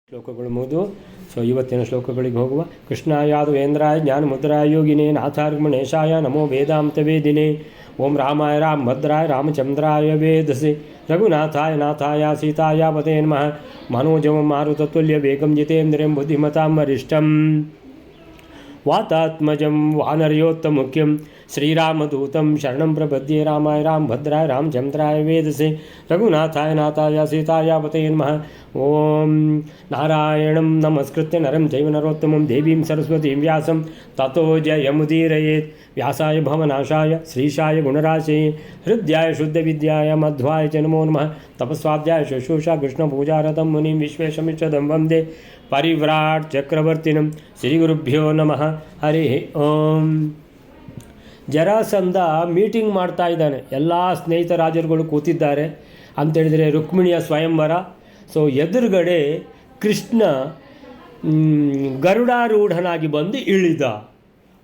ಶ್ಲೋಕಗಳು ಮುಗಿದು. ಇವತ್ತಿನ ಶ್ಲೋಕಗಳಿಗೆ ಹೋಗುವ. ಕೃಷ್ಣಾಯಾದವೇಂದ್ರಾಯ ಜ್ಞಾನಮುದ್ರಾಯ ಯೋಗಿನೇ ನಾಥಾರ್ಗಮಣೇಶಾಯ ನಮೋ ವೇದಾಂತ ವೇದಿನೇ. ಓಂ ರಾಮಾಯ ರಾಮಭದ್ರಾಯ ರಾಮಚಂದ್ರಾಯ ವೇದಸೆ ರಘುನಾಥಾಯ ನಾಥಾಯ ಸೀತಾಯ ಪದೇ ನಮಃ. ಮನೋಜವಂ ಮಾರುತತುಲ್ಯ ವೇಗಂ ಜಿತೇಂದ್ರಿಯಂ ಬುದ್ಧಿಮತಾಂ ವರಿಷ್ಠಂ ವಾತಾತ್ಮಜಂ ವಾನರಯೋತ್ತಮುಖ್ಯಂ ಶ್ರೀರಾಮದೂತಂ ಶರಣಂ ಪ್ರಪದ್ಯೆ. ರಾಮಾಯ ರಾಮಭದ್ರಾಯ ರಾಮಚಂದ್ರಾಯ ವೇದಸೆ ರಘುನಾಥಾಯ ನಾಥಾಯ ಸೀತಾಯ ಪತೇ ನಮಃ. ಓಂ ನಾರಾಯಣಂ ನಮಸ್ಕೃತ್ಯ ನರಂ ಚೈವ ನರೋತ್ತಮಂ ದೇವೀಂ ಸರಸ್ವತೀಂ ವ್ಯಾಸಂ ತತೋ ಜಯಮುದೀರಯೇತ್. ವ್ಯಾಸಾಯ ಭವನಾಶಾಯ ಶ್ರೀಶಾಯ ಗುಣರಾಶಯೇ ಹೃದಯಾಯ ಶುದ್ಧವಿದ್ಯಾಯ ಮಧ್ವಾಯ ಚ ನಮೋ ನಮಃ. ತಪಸ್ವಾಧ್ಯಾಯ ಶುಶ್ರೂಷಾ ಕೃಷ್ಣಪೂಜಾರತಂ ಮುನಿಂ ವಿಶ್ವೇಶಮಿಚ್ಛದಂ ವಂದೇ ಪರಿವ್ರಾಟ್ ಚಕ್ರವರ್ತಿನಂ. ಶ್ರೀಗುರುಭ್ಯೋ ನಮಃ. ಹರಿ ಓಂ. ಜರಾಸಂಧ ಮೀಟಿಂಗ್ ಮಾಡ್ತಾ ಇದ್ದಾನೆ. ಎಲ್ಲ ಸ್ನೇಹಿತರಾಜರುಗಳು ಕೂತಿದ್ದಾರೆ ಅಂತೇಳಿದರೆ ರುಕ್ಮಿಣಿಯ ಸ್ವಯಂವರ. ಎದುರುಗಡೆ ಕೃಷ್ಣ ಗರುಡಾರೂಢನಾಗಿ ಬಂದು ಇಳಿದ.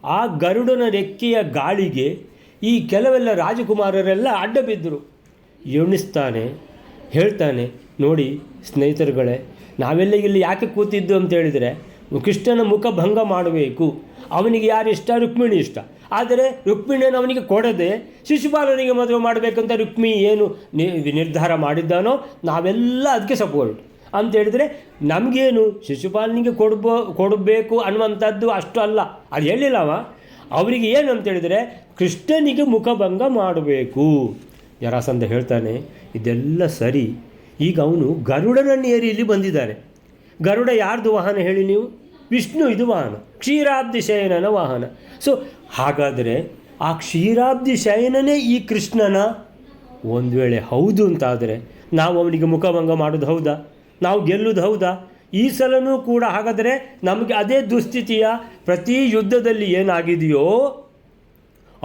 ಆ ಗರುಡನ ರೆಕ್ಕೆಯ ಗಾಳಿಗೆ ಈ ಕೆಲವೆಲ್ಲ ರಾಜಕುಮಾರರೆಲ್ಲ ಅಡ್ಡ ಬಿದ್ದರು. ಎಣಿಸ್ತಾನೆ, ಹೇಳ್ತಾನೆ, ನೋಡಿ ಸ್ನೇಹಿತರುಗಳೇ, ನಾವೆಲ್ಲ ಇಲ್ಲಿ ಯಾಕೆ ಕೂತಿದ್ದು ಅಂತ ಹೇಳಿದರೆ ಕೃಷ್ಣನ ಮುಖ ಭಂಗ ಮಾಡಬೇಕು. ಅವನಿಗೆ ಯಾರು ಇಷ್ಟ? ರುಕ್ಮಿಣಿ ಇಷ್ಟ. ಆದರೆ ರುಕ್ಮಿಣಿಯನ್ನು ಅವನಿಗೆ ಕೊಡದೆ ಶಿಶುಪಾಲನಿಗೆ ಮದುವೆ ಮಾಡಬೇಕಂತ ರುಕ್ಮಿಣಿ ಏನು ನಿರ್ಧಾರ ಮಾಡಿದ್ದಾನೋ ನಾವೆಲ್ಲ ಅದಕ್ಕೆ ಸಪೋರ್ಟ್ ಅಂತೇಳಿದರೆ, ನಮಗೇನು ಶಿಶುಪಾಲನಿಗೆ ಕೊಡಬೇಕು ಅನ್ನುವಂಥದ್ದು ಅಷ್ಟು ಅಲ್ಲ, ಅದು ಹೇಳಿಲ್ಲವ. ಅವರಿಗೆ ಏನು ಅಂತೇಳಿದರೆ ಕೃಷ್ಣನಿಗೆ ಮುಖಭಂಗ ಮಾಡಬೇಕು. ಜರಾಸಂಧ ಹೇಳ್ತಾನೆ, ಇದೆಲ್ಲ ಸರಿ. ಈಗ ಅವನು ಗರುಡನನ್ನು ಏರಿ ಇಲ್ಲಿ ಬಂದಿದ್ದಾರೆ. ಗರುಡ ಯಾರ್ದು ವಾಹನ ಹೇಳಿ ನೀವು? ವಿಷ್ಣು ಇದು ವಾಹನ, ಕ್ಷೀರಾಬ್ಧಿ ಶಯನನ ವಾಹನ. ಹಾಗಾದರೆ ಆ ಕ್ಷೀರಾಬ್ಧಿ ಶಯನನೇ ಈ ಕೃಷ್ಣನ? ಒಂದು ವೇಳೆ ಹೌದು ಅಂತಾದರೆ ನಾವು ಅವನಿಗೆ ಮುಖಭಂಗ ಮಾಡೋದು ಹೌದಾ? ನಾವು ಗೆಲ್ಲೋದು ಹೌದಾ? ಈ ಸಲನೂ ಕೂಡ ಹಾಗಾದರೆ ನಮಗೆ ಅದೇ ದುಸ್ಥಿತಿಯ ಪ್ರತಿ ಯುದ್ಧದಲ್ಲಿ ಏನಾಗಿದೆಯೋ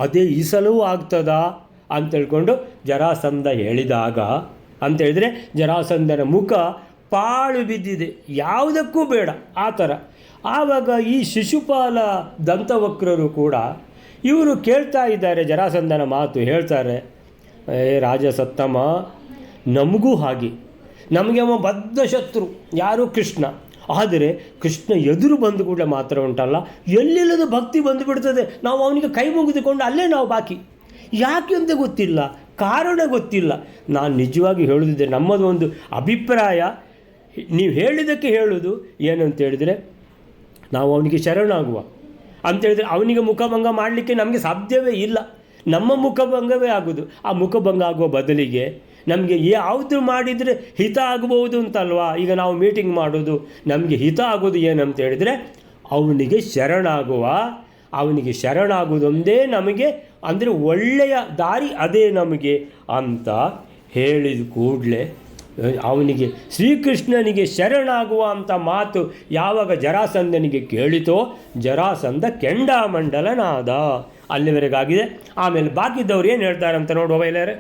ಅದೇ ಈ ಸಲವೂ ಆಗ್ತದಾ ಅಂತೇಳ್ಕೊಂಡು ಜರಾಸಂಧ ಹೇಳಿದಾಗ ಅಂತೇಳಿದರೆ ಜರಾಸಂಧನ ಮುಖ ಪಾಳು ಬಿದ್ದಿದೆ, ಯಾವುದಕ್ಕೂ ಬೇಡ ಆ ಥರ. ಆವಾಗ ಈ ಶಿಶುಪಾಲ ದಂತವಕ್ರರು ಕೂಡ ಇವರು ಕೇಳ್ತಾ ಇದ್ದಾರೆ ಜರಾಸಂಧನ ಮಾತು. ಹೇಳ್ತಾರೆ, ರಾಜ ಸತ್ತಮ, ನಮಗೂ ಹಾಗೆ, ನಮಗೆ ಅವ ಬದ್ಧ ಶತ್ರು ಯಾರು? ಕೃಷ್ಣ. ಆದರೆ ಕೃಷ್ಣ ಎದುರು ಬಂದು ಕೂಡ ಮಾತ್ರ ಉಂಟಲ್ಲ, ಎಲ್ಲಿಲ್ಲದ ಭಕ್ತಿ ಬಂದುಬಿಡ್ತದೆ. ನಾವು ಅವನಿಗೆ ಕೈ ಮುಗಿದುಕೊಂಡು ಅಲ್ಲೇ ನಾವು ಬಾಕಿ. ಯಾಕೆ ಅಂತ ಗೊತ್ತಿಲ್ಲ, ಕಾರಣ ಗೊತ್ತಿಲ್ಲ. ನಾನು ನಿಜವಾಗಿ ಹೇಳುವುದಿದ್ದೆ, ನಮ್ಮದು ಒಂದು ಅಭಿಪ್ರಾಯ, ನೀವು ಹೇಳಿದ್ದಕ್ಕೆ ಹೇಳೋದು ಏನಂತೇಳಿದರೆ, ನಾವು ಅವನಿಗೆ ಶರಣಾಗುವ ಅಂತೇಳಿದರೆ ಅವನಿಗೆ ಮುಖಭಂಗ ಮಾಡಲಿಕ್ಕೆ ನಮಗೆ ಸಾಧ್ಯವೇ ಇಲ್ಲ. ನಮ್ಮ ಮುಖಭಂಗವೇ ಆಗೋದು. ಆ ಮುಖಭಂಗ ಆಗುವ ಬದಲಿಗೆ ನಮಗೆ ಯಾವುದು ಮಾಡಿದರೆ ಹಿತ ಆಗಬಹುದು ಅಂತಲ್ವಾ. ಈಗ ನಾವು ಮೀಟಿಂಗ್ ಮಾಡೋದು ನಮಗೆ ಹಿತ ಆಗೋದು ಏನಂತ ಹೇಳಿದರೆ ಅವನಿಗೆ ಶರಣಾಗೋದೊಂದೇ ನಮಗೆ, ಅಂದರೆ ಒಳ್ಳೆಯ ದಾರಿ ಅದೇ ನಮಗೆ ಅಂತ ಹೇಳಿದ ಕೂಡಲೇ ಅವನಿಗೆ ಶ್ರೀಕೃಷ್ಣನಿಗೆ ಶರಣಾಗುವ ಅಂಥ ಮಾತು ಯಾವಾಗ ಜರಾಸಂಧನಿಗೆ ಕೇಳಿತೋ ಜರಾಸಂಧ ಕೆಂಡಾಮಂಡಲನಾದ. ಅಲ್ಲಿವರೆಗಾಗಿದೆ. ಆಮೇಲೆ ಬಾಕಿದ್ದವ್ರು ಏನು ಹೇಳ್ತಾರೆ ಅಂತ ನೋಡುವ ಎಲ್ಲರೇ.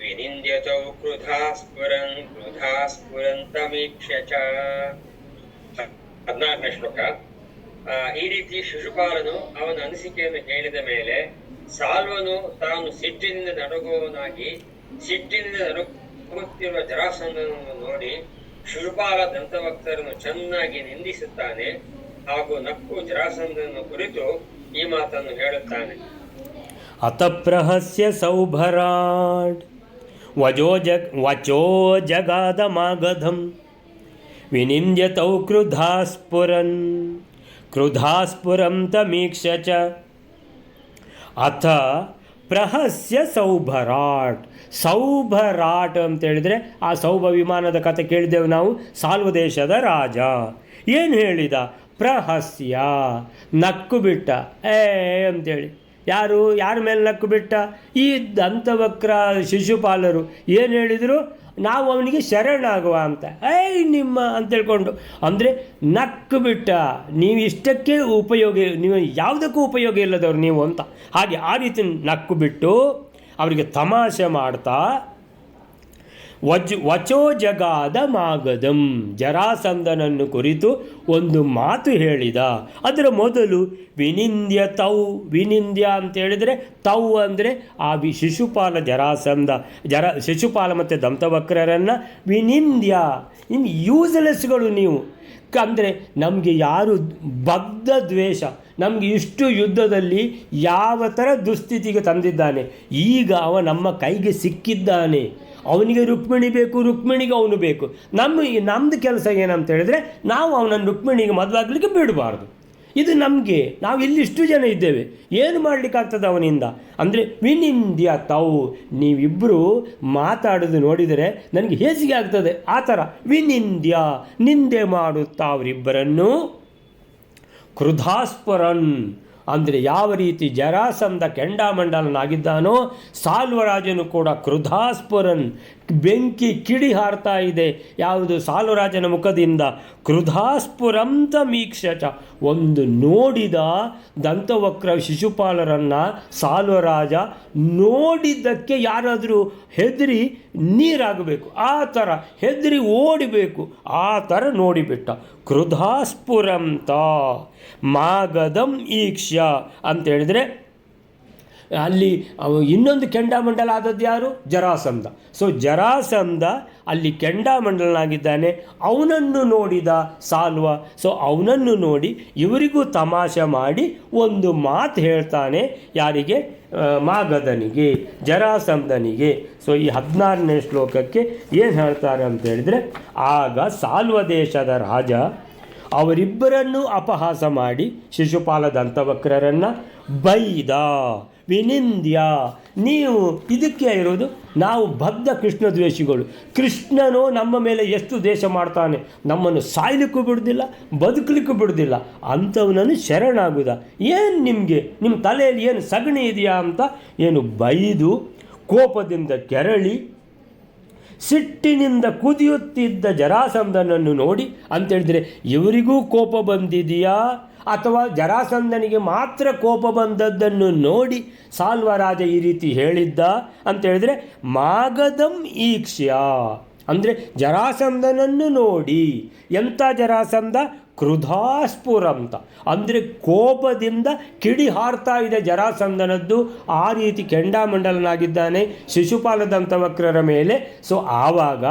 ವಿನಿಂದ್ಯತೌ ಕ್ರುಧಾಸ್ಫುರನ್ ಕ್ರುಧಾಸ್ಫುರಂತಮೀಕ್ಷ್ಯ. 14ನೇ ಶ್ಲೋಕ. ಈ ರೀತಿ ಶಿಶುಪಾಲನು ಅವನ ಅನಿಸಿಕೆಯನ್ನು ಹೇಳಿದ ಮೇಲೆ ಸಾಲ್ವನು ತಾನು ಸಿಟ್ಟಿನಿಂದ ನಡುಗುವವನಾಗಿ ಸಿಟ್ಟಿನಿಂದ ನಡುಗುತ್ತಿರುವ ಜರಾಸಂಧನನ್ನು ನೋಡಿ ಶಿಶುಪಾಲ ದಂತವಕ್ತರನ್ನು ಚೆನ್ನಾಗಿ ನಿಂದಿಸುತ್ತಾನೆ. ಹಾಗೂ ನಕ್ಕು ಜರಾಸಂಧನನ್ನು ಕುರಿತು ಈ ಮಾತನ್ನು ಹೇಳುತ್ತಾನೆ. ಅತಪ್ರಹಸ್ಯ ಸೌಭರಾಟ್ ವಚೋ ಜಗಾದಮಾಗಧಂ ವಿನಿಂದ್ಯತೌ ಕ್ರುಧಾಸ್ಫುರಂ ತಮೀಕ್ಷ್ಯ ಚ. ಅಥ ಪ್ರಹಸ್ಯ ಸೌಭರಾಟ್ ಅಂತೇಳಿದರೆ ಆ ಸೌಭ ವಿಮಾನದ ಕಥೆ ಕೇಳಿದೆವು ನಾವು. ಸಾಲ್ವ ದೇಶದ ರಾಜ ಏನು ಹೇಳಿದ? ಪ್ರಹಸ್ಯ, ನಕ್ಕು ಬಿಟ್ಟ. ಅಂತೇಳಿ ಯಾರ ಮೇಲೆ ನಕ್ಕು ಬಿಟ್ಟ? ಈ ದಂತವಕ್ರ ಶಿಶುಪಾಲರು ಏನು ಹೇಳಿದರು? ನಾವು ಅವನಿಗೆ ಶರಣಾಗುವ ಅಂತ. ನಿಮ್ಮ ಅಂತೇಳ್ಕೊಂಡು, ಅಂದರೆ ನಕ್ಕು ಬಿಟ್ಟ. ನೀವು ಇಷ್ಟಕ್ಕೆ ಉಪಯೋಗ, ನೀವು ಯಾವುದಕ್ಕೂ ಉಪಯೋಗ ಇಲ್ಲದವ್ರು ನೀವು ಅಂತ. ಹಾಗೆ ಆ ರೀತಿ ನಕ್ಕು ಬಿಟ್ಟು ಅವರಿಗೆ ತಮಾಷೆ ಮಾಡ್ತಾ ವಚೋ ಜಗಾದ ಮಾಗದಂ, ಜರಾಸಂಧನನ್ನು ಕುರಿತು ಒಂದು ಮಾತು ಹೇಳಿದ. ಅದರ ಮೊದಲು ವಿನಿಂದ್ಯ ತೌ, ವಿನಿಂದ್ಯ ಅಂತ ಹೇಳಿದರೆ ತೌ ಅಂದರೆ ಆ ಶಿಶುಪಾಲ ಶಿಶುಪಾಲ ಮತ್ತು ದಂತವಕ್ರರನ್ನು ವಿನಿಂದ್ಯ, ಇನ್ನು ಯೂಸ್ಲೆಸ್ಗಳು ನೀವು. ಅಂದರೆ ನಮಗೆ ಯಾರು ಬದ್ಧ ದ್ವೇಷ, ನಮಗೆ ಇಷ್ಟು ಯುದ್ಧದಲ್ಲಿ ಯಾವ ಥರ ದುಸ್ಥಿತಿಗೆ ತಂದಿದ್ದಾನೆ, ಈಗ ಅವ ನಮ್ಮ ಕೈಗೆ ಸಿಕ್ಕಿದ್ದಾನೆ, ಅವನಿಗೆ ರುಕ್ಮಿಣಿ ಬೇಕು, ರುಕ್ಮಿಣಿಗೆ ಅವನು ಬೇಕು. ನಮ್ಮದು ಕೆಲಸ ಏನಂತ ಹೇಳಿದರೆ ನಾವು ಅವನನ್ನು ರುಕ್ಮಿಣಿಗೆ ಮದುವಾಗಲಿಕ್ಕೆ ಬಿಡಬಾರ್ದು. ಇದು ನಮಗೆ, ನಾವು ಇಲ್ಲಿಷ್ಟು ಜನ ಇದ್ದೇವೆ, ಏನು ಮಾಡಲಿಕ್ಕಾಗ್ತದೆ ಅವನಿಂದ. ಅಂದರೆ ವಿನಿಂದ್ಯ ತಾವು, ನೀವಿಬ್ಬರು ಮಾತಾಡೋದು ನೋಡಿದರೆ ನನಗೆ ಹೇಸಿಗೆ ಆಗ್ತದೆ. ಆ ಥರ ವಿನಿಂದ್ಯ, ನಿಂದೆ ಮಾಡುತ್ತಾ ಅವರಿಬ್ಬರನ್ನು ಕ್ರುಧಾಸ್ಪುರನ್, ಅಂದರೆ ಯಾವ ರೀತಿ ಜರಾಸಂಧ ಕೆಂಡಾಮಂಡಲನಾಗಿದ್ದಾನೋ ಸಾಲ್ವರಾಜನು ಕೂಡ ಕ್ರುಧಾಸ್ಪುರನ್, ಬೆಂಕಿ ಕಿಡಿ ಹಾರ್ತಾ ಇದೆ. ಯಾವುದು? ಸಾಲ್ವರಾಜನ ಮುಖದಿಂದ. ಕ್ರುಧಾಸ್ಪುರಂತ ಮೀಕ್ಷಚ, ಒಂದು ನೋಡಿದ ದಂತವಕ್ರ ಶಿಶುಪಾಲರನ್ನು ಸಾಲ್ವರಾಜ ನೋಡಿದ್ದಕ್ಕೆ ಯಾರಾದರೂ ಹೆದರಿ ನೀರಾಗಬೇಕು, ಆ ಥರ ಹೆದರಿ ಓಡಿಬೇಕು, ಆ ಥರ ನೋಡಿಬಿಟ್ಟ. ಕ್ರುಧಾಸ್ಪುರಂತ ಮಾಗದಂ ಈಕ್ಷ್ಯ ಅಂತ ಹೇಳಿದರೆ ಅಲ್ಲಿ ಇನ್ನೊಂದು ಕೆಂಡಾಮಂಡಲ ಆದದ್ದು ಯಾರು? ಜರಾಸಂಧ. ಸೊ ಜರಾಸಂಧ ಅಲ್ಲಿ ಕೆಂಡಾಮಂಡಲನಾಗಿದ್ದಾನೆ, ಅವನನ್ನು ನೋಡಿದ ಸಾಲ್ವ. ಸೊ ಅವನನ್ನು ನೋಡಿ ಇವರಿಗೂ ತಮಾಷೆ ಮಾಡಿ ಒಂದು ಮಾತು ಹೇಳ್ತಾನೆ. ಯಾರಿಗೆ? ಮಾಗಧನಿಗೆ, ಜರಾಸಂಧನಿಗೆ. ಸೊ ಈ 16ನೇ ಶ್ಲೋಕಕ್ಕೆ ಏನು ಹೇಳ್ತಾರೆ ಅಂತ ಹೇಳಿದರೆ, ಆಗ ಸಾಲ್ವ ದೇಶದ ರಾಜ ಅವರಿಬ್ಬರನ್ನು ಅಪಹಾಸ ಮಾಡಿ ಶಿಶುಪಾಲ ದಂತವಕ್ರರನ್ನು ಬೈದ. ವಿನಿಂದ್ಯ, ನೀವು ಇದಕ್ಕೆ ಇರೋದು, ನಾವು ಬದ್ಧ ಕೃಷ್ಣ ದ್ವೇಷಿಗಳು, ಕೃಷ್ಣನು ನಮ್ಮ ಮೇಲೆ ಎಷ್ಟು ದ್ವೇಷ ಮಾಡ್ತಾನೆ, ನಮ್ಮನ್ನು ಸಾಯ್ಲಿಕ್ಕೂ ಬಿಡೋದಿಲ್ಲ, ಬದುಕಲಿಕ್ಕೂ ಬಿಡೋದಿಲ್ಲ, ಅಂಥವನನ್ನು ಶರಣಾಗುದ. ಏನು ನಿಮಗೆ, ನಿಮ್ಮ ತಲೆಯಲ್ಲಿ ಏನು ಸಗಣಿ ಇದೆಯಾ ಅಂತ ಏನು ಬೈದು ಕೋಪದಿಂದ ಕೆರಳಿ ಸಿಟ್ಟಿನಿಂದ ಕುದಿಯುತ್ತಿದ್ದ ಜರಾಸಂಧನನ್ನು ನೋಡಿ ಅಂತೇಳಿದರೆ ಇವರಿಗೂ ಕೋಪ ಬಂದಿದೆಯಾ ಅಥವಾ ಜರಾಸಂಧನಿಗೆ ಮಾತ್ರ ಕೋಪ ಬಂದದ್ದನ್ನು ನೋಡಿ ಸಾಲ್ವರಾಜ ಈ ರೀತಿ ಹೇಳಿದ್ದ ಅಂತೇಳಿದರೆ, ಮಾಗಧಂ ಈಕ್ಷ್ಯ ಅಂದರೆ ಜರಾಸಂಧನನ್ನು ನೋಡಿ. ಎಂಥ ಜರಾಸಂಧ? ಕ್ರುಧಾಸ್ಪುರಂತ ಅಂದರೆ ಕೋಪದಿಂದ ಕಿಡಿ ಹಾರ್ತಾ ಇದೆ ಜರಾಸಂಧನದ್ದು. ಆ ರೀತಿ ಕೆಂಡಾಮಂಡಲನಾಗಿದ್ದಾನೆ ಶಿಶುಪಾಲ ದಂತವಕ್ರರ ಮೇಲೆ. ಸೊ ಆವಾಗ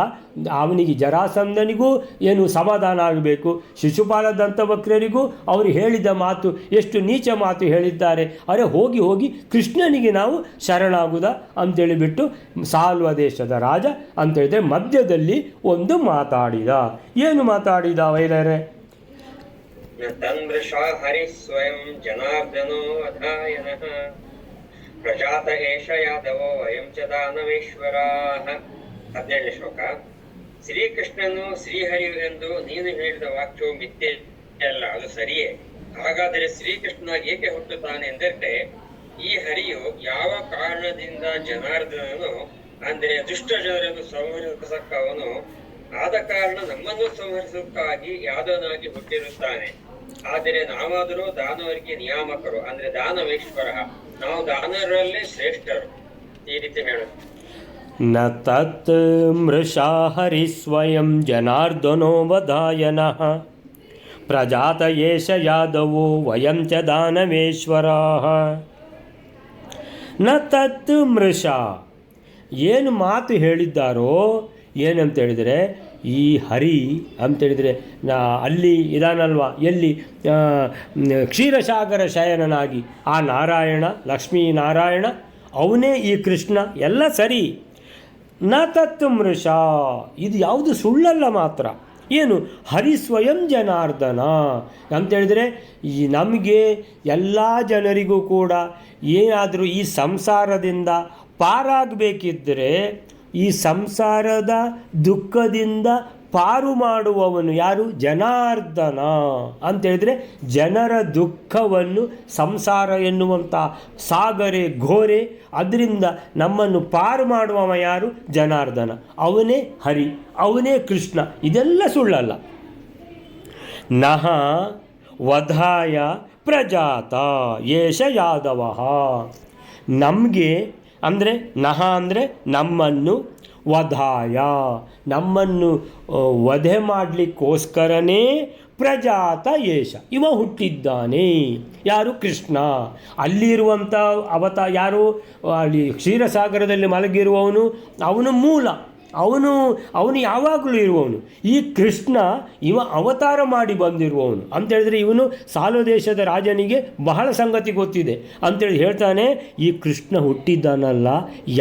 ಅವನಿಗೆ ಜರಾಸಂಧನಿಗೂ ಏನು ಸಮಾಧಾನ ಆಗಬೇಕು, ಶಿಶುಪಾಲ ದಂತವಕ್ರರಿಗೂ ಅವರು ಹೇಳಿದ ಮಾತು ಎಷ್ಟು ನೀಚ ಮಾತು ಹೇಳಿದ್ದಾರೆ, ಅರೆ ಹೋಗಿ ಹೋಗಿ ಕೃಷ್ಣನಿಗೆ ನಾವು ಶರಣಾಗುದ ಅಂತೇಳಿಬಿಟ್ಟು ಸಾಲ್ವ ದೇಶದ ರಾಜ ಅಂತೇಳಿದರೆ ಮಧ್ಯದಲ್ಲಿ ಒಂದು ಮಾತಾಡಿದ. ಏನು ಮಾತಾಡಿದ ವೈಲರೆ? ತನ್ಮೃಷಾ ಹರಿ ಸ್ವಯಂ ಜನಾರ್ದನೋ ಅಧಾಯನಃ ಪ್ರಜಾತ ಏಷ ಯಾದವೋ ವಯಂ ಚ ದಾನವೇಶ್ವರಾಃ. 17ನೇ ಶ್ಲೋಕ. ಶ್ರೀಕೃಷ್ಣನು ಶ್ರೀಹರಿ ಎಂದು ನೀನು ಹೇಳಿದ ವಾಕ್ಯವು ಮಿಥ್ಯೆ ಅಲ್ಲ, ಅದು ಸರಿಯೇ. ಹಾಗಾದರೆ ಶ್ರೀಕೃಷ್ಣನಾಗಿ ಏಕೆ ಹುಟ್ಟುತ್ತಾನೆ ಎಂದರೆ, ಈ ಹರಿಯು ಯಾವ ಕಾರಣದಿಂದ ಜನಾರ್ದನನು ಅಂದರೆ ದುಷ್ಟ ಜನರನ್ನು ಸಂಹರಿಸಕ್ಕವನು ಆದ ಕಾರಣ ನಮ್ಮನ್ನು ಸಂಹರಿಸಕ್ಕಾಗಿ ಯಾದವನಾಗಿ ಹುಟ್ಟಿರುತ್ತಾನೆ. ಆದರೆ ನಾವಾದರೂ ದಾನವರಿಗೆ ನಿಯಾಮಕರು ಅಂದ್ರೆ ದಾನವೇಶ್ವರ, ನಾವು ದಾನವರಲ್ಲೇ ಶ್ರೇಷ್ಠರು. ಈ ರೀತಿ ಹೇಳುತ್ತೆ. ನ ತತ್ ಮೃಷಾ ಹರಿ ಸ್ವಯಂ ಜನಾರ್ದನೋ ವದಾಯನಃ ಪ್ರಜಾತ ಏಷ ಯಾದವೋ ವಯಂ ಚ ದಾನವೇಶ್ವರಾಃ. ನ ತತ್ ಮೃಷಾ, ಏನು ಮಾತು ಹೇಳಿದ್ದಾರೋ ಏನಂತ ಹೇಳಿದರೆ, ಈ ಹರಿ ಅಂತೇಳಿದರೆ ಅಲ್ಲಿ ಇದಾನಲ್ವ, ಎಲ್ಲಿ ಕ್ಷೀರಸಾಗರ ಶಯನನಾಗಿ ಆ ನಾರಾಯಣ, ಲಕ್ಷ್ಮೀನಾರಾಯಣ ಅವನೇ ಈ ಕೃಷ್ಣ, ಎಲ್ಲ ಸರಿ. ನ ತತ್ ಮೃಷಾ, ಇದು ಯಾವುದು ಸುಳ್ಳಲ್ಲ ಮಾತ್ರ. ಏನು? ಹರಿ ಸ್ವಯಂ ಜನಾರ್ದನ ಅಂತೇಳಿದರೆ ಈ ನಮಗೆ ಎಲ್ಲ ಜನರಿಗೂ ಕೂಡ ಏನಾದರೂ ಈ ಸಂಸಾರದಿಂದ ಪಾರಾಗಬೇಕಿದ್ದರೆ, ಈ ಸಂಸಾರದ ದುಃಖದಿಂದ ಪಾರು ಮಾಡುವವನು ಯಾರು? ಜನಾರ್ದನ ಅಂತೇಳಿದರೆ ಜನರ ದುಃಖವನ್ನು ಸಂಸಾರ ಎನ್ನುವಂಥ ಸಾಗರೆ ಘೋರೆ ಅದರಿಂದ ನಮ್ಮನ್ನು ಪಾರು ಮಾಡುವವ ಯಾರು? ಜನಾರ್ದನ. ಅವನೇ ಹರಿ, ಅವನೇ ಕೃಷ್ಣ. ಇದೆಲ್ಲ ಸುಳ್ಳಲ್ಲ. ನಹ ವಧಾಯ ಪ್ರಜಾತ ಏಷ ಯಾದವ, ನಮಗೆ ಅಂದರೆ ನಹ ಅಂದರೆ ನಮ್ಮನ್ನು, ವಧಾಯ ನಮ್ಮನ್ನು ವಧೆ ಮಾಡಲಿಕ್ಕೋಸ್ಕರನೇ ಪ್ರಜಾತ ಏಷ ಇವ ಹುಟ್ಟಿದ್ದಾನೆ. ಯಾರು? ಕೃಷ್ಣ. ಅಲ್ಲಿರುವಂಥ ಯಾರು ಅಲ್ಲಿ ಕ್ಷೀರಸಾಗರದಲ್ಲಿ ಮಲಗಿರುವವನು ಅವನು ಮೂಲ, ಅವನು ಯಾವಾಗಲೂ ಇರುವವನು. ಈ ಕೃಷ್ಣ ಇವ ಅವತಾರ ಮಾಡಿ ಬಂದಿರುವವನು ಅಂತೇಳಿದರೆ ಇವನು ಸಾಲು ದೇಶದ ರಾಜನಿಗೆ ಬಹಳ ಸಂಗತಿ ಗೊತ್ತಿದೆ ಅಂತೇಳಿ ಹೇಳ್ತಾನೆ. ಈ ಕೃಷ್ಣ ಹುಟ್ಟಿದ್ದಾನಲ್ಲ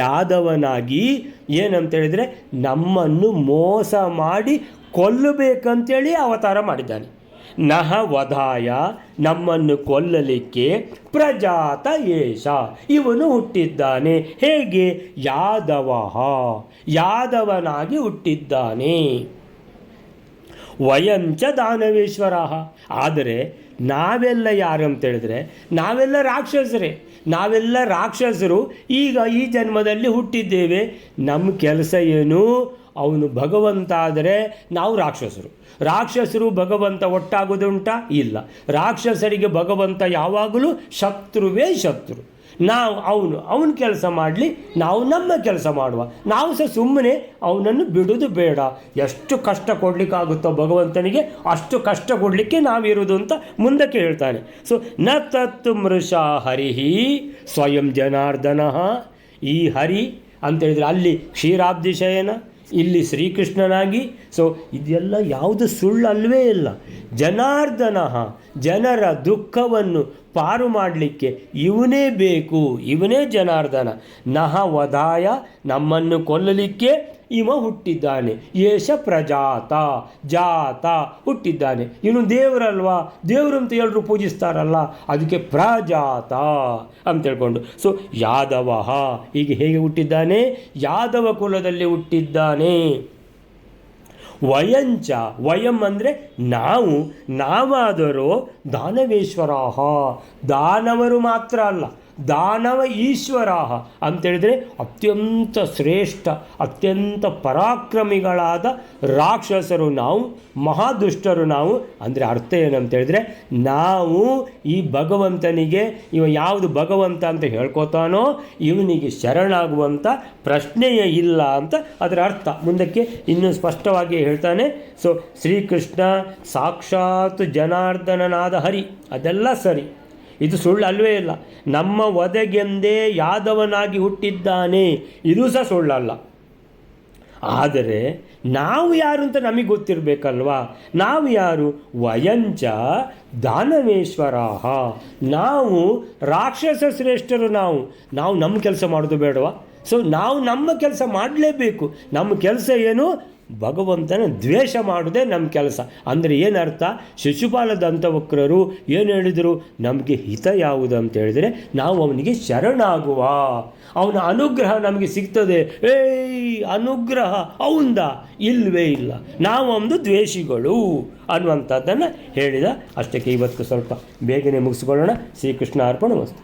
ಯಾದವನಾಗಿ, ಏನಂತೇಳಿದರೆ ನಮ್ಮನ್ನು ಮೋಸ ಮಾಡಿ ಕೊಲ್ಲಬೇಕಂತೇಳಿ ಅವತಾರ ಮಾಡಿದ್ದಾನೆ. ನಹ ವಧಾಯ ನಮ್ಮನ್ನು ಕೊಲ್ಲಲಿಕ್ಕೆ ಪ್ರಜಾತ ಏಷ ಇವನು ಹುಟ್ಟಿದ್ದಾನೆ. ಹೇಗೆ? ಯಾದವನಾಗಿ ಹುಟ್ಟಿದ್ದಾನೆ. ವಯಂಚ ದಾನವೇಶ್ವರ. ಆದರೆ ನಾವೆಲ್ಲ ಯಾರು ಅಂತೇಳಿದ್ರೆ ನಾವೆಲ್ಲ ರಾಕ್ಷಸರು. ಈಗ ಈ ಜನ್ಮದಲ್ಲಿ ಹುಟ್ಟಿದ್ದೇವೆ. ನಮ್ಮ ಕೆಲಸ ಏನು? ಅವನು ಭಗವಂತ ಆದರೆ ನಾವು ರಾಕ್ಷಸರು ಭಗವಂತ ಒಟ್ಟಾಗೋದುಂಟಾ? ಇಲ್ಲ. ರಾಕ್ಷಸರಿಗೆ ಭಗವಂತ ಯಾವಾಗಲೂ ಶತ್ರುವೇ ಶತ್ರು. ನಾವು ಅವನ ಕೆಲಸ ಮಾಡಲಿ, ನಾವು ನಮ್ಮ ಕೆಲಸ ಮಾಡುವ. ನಾವು ಸಹ ಸುಮ್ಮನೆ ಅವನನ್ನು ಬಿಡೋದು ಬೇಡ. ಎಷ್ಟು ಕಷ್ಟ ಕೊಡಲಿಕ್ಕಾಗುತ್ತೋ ಭಗವಂತನಿಗೆ ಅಷ್ಟು ಕಷ್ಟ ಕೊಡಲಿಕ್ಕೆ ನಾವಿರೋದು ಅಂತ ಮುಂದಕ್ಕೆ ಹೇಳ್ತಾನೆ. ಸೊ ನ ತತ್ ಮೃಷಾ ಹರಿಹಿ ಸ್ವಯಂ ಜನಾರ್ದನ. ಈ ಹರಿ ಅಂತೇಳಿದರೆ ಅಲ್ಲಿ ಕ್ಷೀರಾಬ್ಧಿ ಶಯನ, ಇಲ್ಲಿ ಶ್ರೀಕೃಷ್ಣನಾಗಿ. ಸೊ ಇದೆಲ್ಲ ಯಾವುದು ಸುಳ್ಳು ಅಲ್ವೇ ಇಲ್ಲ. ಜನಾರ್ದನ ಜನರ ದುಃಖವನ್ನು ಪಾರು ಮಾಡಲಿಕ್ಕೆ ಇವನೇ ಬೇಕು, ಇವನೇ ಜನಾರ್ದನ. ನಹ ವಧಾಯ ನಮ್ಮನ್ನು ಕೊಲ್ಲಲಿಕ್ಕೆ ಇವ ಹುಟ್ಟಿದ್ದಾನೆ. ಏಷ ಪ್ರಜಾತ ಹುಟ್ಟಿದ್ದಾನೆ. ಇವನು ದೇವರಲ್ವಾ, ದೇವರು ಅಂತ ಎಲ್ಲರೂ ಪೂಜಿಸ್ತಾರಲ್ಲ, ಅದಕ್ಕೆ ಪ್ರಜಾತ ಅಂತ ಹೇಳ್ಕೊಂಡು. ಸೊ ಯಾದವ ಹೀಗೆ ಹೇಗೆ ಹುಟ್ಟಿದ್ದಾನೆ? ಯಾದವ ಕುಲದಲ್ಲಿ ಹುಟ್ಟಿದ್ದಾನೆ. ವಯಂ ಅಂದರೆ ನಾವಾದರೂ ದಾನವೇಶ್ವರಾಹ, ದಾನವರು ಮಾತ್ರ ಅಲ್ಲ, ದಾನವ ಈಶ್ವರಾಹ ಅಂತೇಳಿದರೆ ಅತ್ಯಂತ ಶ್ರೇಷ್ಠ ಅತ್ಯಂತ ಪರಾಕ್ರಮಿಗಳಾದ ರಾಕ್ಷಸರು ನಾವು, ಮಹಾದುಷ್ಟರು ನಾವು. ಅಂದರೆ ಅರ್ಥ ಏನಂತೇಳಿದರೆ ನಾವು ಈ ಭಗವಂತನಿಗೆ ಇವ ಯಾವುದು ಭಗವಂತ ಅಂತ ಹೇಳ್ಕೊತಾನೋ ಇವನಿಗೆ ಶರಣಾಗುವಂಥ ಪ್ರಶ್ನೆಯೇ ಇಲ್ಲ ಅಂತ ಅದರ ಅರ್ಥ. ಮುಂದಕ್ಕೆ ಇನ್ನೂ ಸ್ಪಷ್ಟವಾಗಿ ಹೇಳ್ತಾನೆ. ಸೊ ಶ್ರೀಕೃಷ್ಣ ಸಾಕ್ಷಾತ್ ಜನಾರ್ದನನಾದ ಹರಿ, ಅದೆಲ್ಲ ಸರಿ, ಇದು ಸುಳ್ಳು ಅಲ್ವೇ ಇಲ್ಲ. ನಮ್ಮ ವಧೆಗೆಂದೇ ಯಾದವನಾಗಿ ಹುಟ್ಟಿದ್ದಾನೆ, ಇದು ಸಹ ಸುಳ್ಳಲ್ಲ. ಆದರೆ ನಾವು ಯಾರು ಅಂತ ನಮಗೆ ಗೊತ್ತಿರಬೇಕಲ್ವಾ. ನಾವು ಯಾರು? ವಯಂಚ ದಾನವೇಶ್ವರಾಹ, ನಾವು ರಾಕ್ಷಸ ಶ್ರೇಷ್ಠರು. ನಾವು ನಮ್ಮ ಕೆಲಸ ಮಾಡೋದು ಬೇಡವಾ? ಸೊ ನಾವು ನಮ್ಮ ಕೆಲಸ ಮಾಡಲೇಬೇಕು. ನಮ್ಮ ಕೆಲಸ ಏನು? ಭಗವಂತನ ದ್ವೇಷ ಮಾಡೋದೇ ನಮ್ಮ ಕೆಲಸ. ಅಂದರೆ ಏನರ್ಥ? ಶಿಶುಪಾಲ ದಂತವಕ್ರರು ಏನು ಹೇಳಿದರು? ನಮಗೆ ಹಿತ ಯಾವುದು ಅಂತ ಹೇಳಿದರೆ ನಾವು ಅವನಿಗೆ ಶರಣಾಗುವ, ಅವನ ಅನುಗ್ರಹ ನಮಗೆ ಸಿಗ್ತದೆ. ಅನುಗ್ರಹ ಅವಂದ ಇಲ್ಲವೇ ಇಲ್ಲ, ನಾವು ಒಂದು ದ್ವೇಷಿಗಳು ಅನ್ನುವಂಥದ್ದನ್ನು ಹೇಳಿದ. ಅಷ್ಟಕ್ಕೆ ಇವತ್ತು ಸ್ವಲ್ಪ ಬೇಗನೆ ಮುಗಿಸ್ಕೊಳ್ಳೋಣ. ಶ್ರೀಕೃಷ್ಣ ಅರ್ಪಣ ವಸ್ತು.